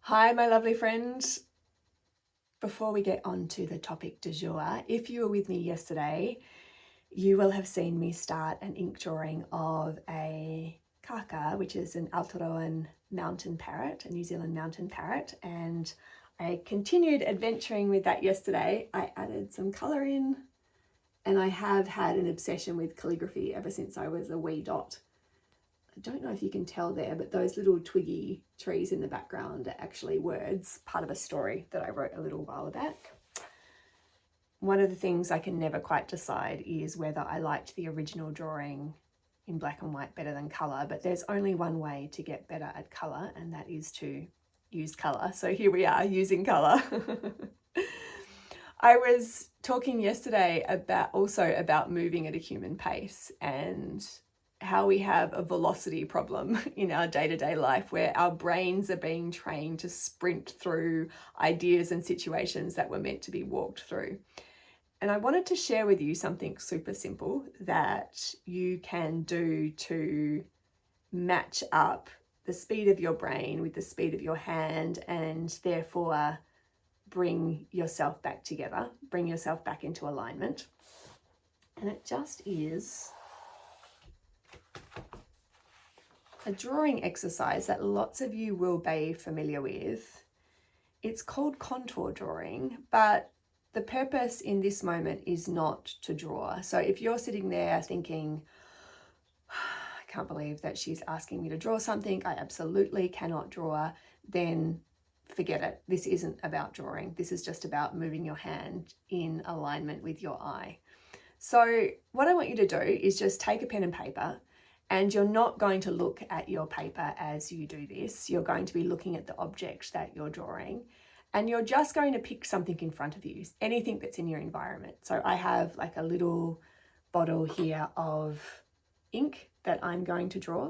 Hi, my lovely friend. Before we get on to the topic du jour, if you were with me yesterday, you will have seen me start an ink drawing of a kaka, which is an Aotearoan mountain parrot, a New Zealand mountain parrot, and I continued adventuring with that yesterday. I added some colour in, and I have had an obsession with calligraphy ever since I was a wee dot. I don't know if you can tell there, but those little twiggy trees in the background are actually words, part of a story that I wrote a little while back. One of the things I can never quite decide is whether I liked the original drawing in black and white better than colour, but there's only one way to get better at colour, and that is to use colour. So here we are using colour. I was talking yesterday about moving at a human pace and how we have a velocity problem in our day-to-day life where our brains are being trained to sprint through ideas and situations that were meant to be walked through. And I wanted to share with you something super simple that you can do to match up the speed of your brain with the speed of your hand, and therefore bring yourself back together, bring yourself back into alignment. And it just is a drawing exercise that lots of you will be familiar with. It's called contour drawing, but the purpose in this moment is not to draw. So if you're sitting there thinking, I can't believe that she's asking me to draw something, I absolutely cannot draw, then forget it. This isn't about drawing. This is just about moving your hand in alignment with your eye. So what I want you to do is just take a pen and paper, and you're not going to look at your paper as you do this. You're going to be looking at the object that you're drawing, and you're just going to pick something in front of you, anything that's in your environment. So I have like a little bottle here of ink that I'm going to draw.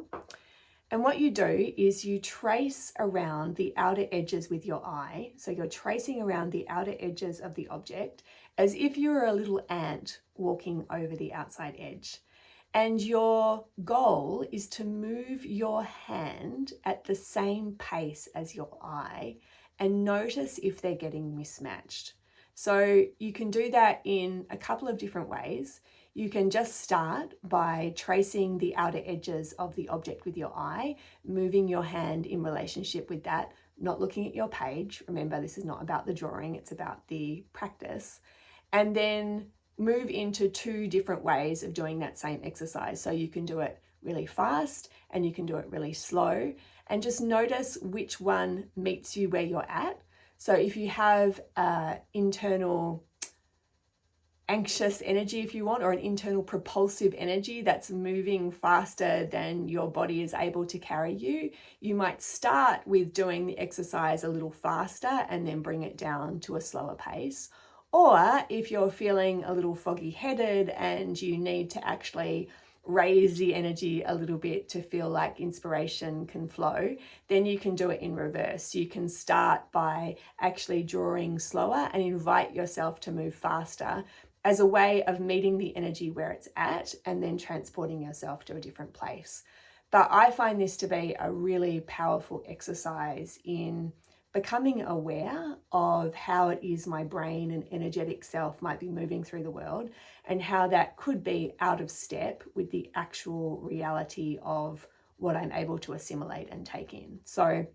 And what you do is you trace around the outer edges with your eye. So you're tracing around the outer edges of the object as if you were a little ant walking over the outside edge. And your goal is to move your hand at the same pace as your eye and notice if they're getting mismatched. So you can do that in a couple of different ways. You can just start by tracing the outer edges of the object with your eye, moving your hand in relationship with that, not looking at your page. Remember, this is not about the drawing, it's about the practice. And then move into two different ways of doing that same exercise. So you can do it really fast and you can do it really slow, and just notice which one meets you where you're at. So if you have internal anxious energy, if you want, or an internal propulsive energy that's moving faster than your body is able to carry you, you might start with doing the exercise a little faster and then bring it down to a slower pace. Or if you're feeling a little foggy headed and you need to actually raise the energy a little bit to feel like inspiration can flow, then you can do it in reverse. You can start by actually drawing slower and invite yourself to move faster as a way of meeting the energy where it's at and then transporting yourself to a different place. But I find this to be a really powerful exercise in becoming aware of how it is my brain and energetic self might be moving through the world, and how that could be out of step with the actual reality of what I'm able to assimilate and take in. So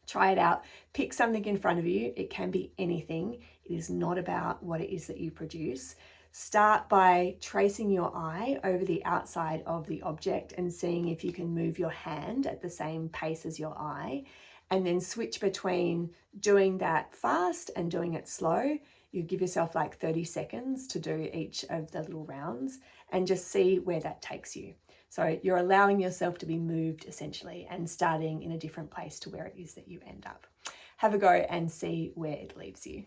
try it out. Pick something in front of you. It can be anything. It is not about what it is that you produce. Start by tracing your eye over the outside of the object and seeing if you can move your hand at the same pace as your eye, and then switch between doing that fast and doing it slow. You give yourself like 30 seconds to do each of the little rounds and just see where that takes you. So you're allowing yourself to be moved essentially and starting in a different place to where it is that you end up. Have a go and see where it leaves you.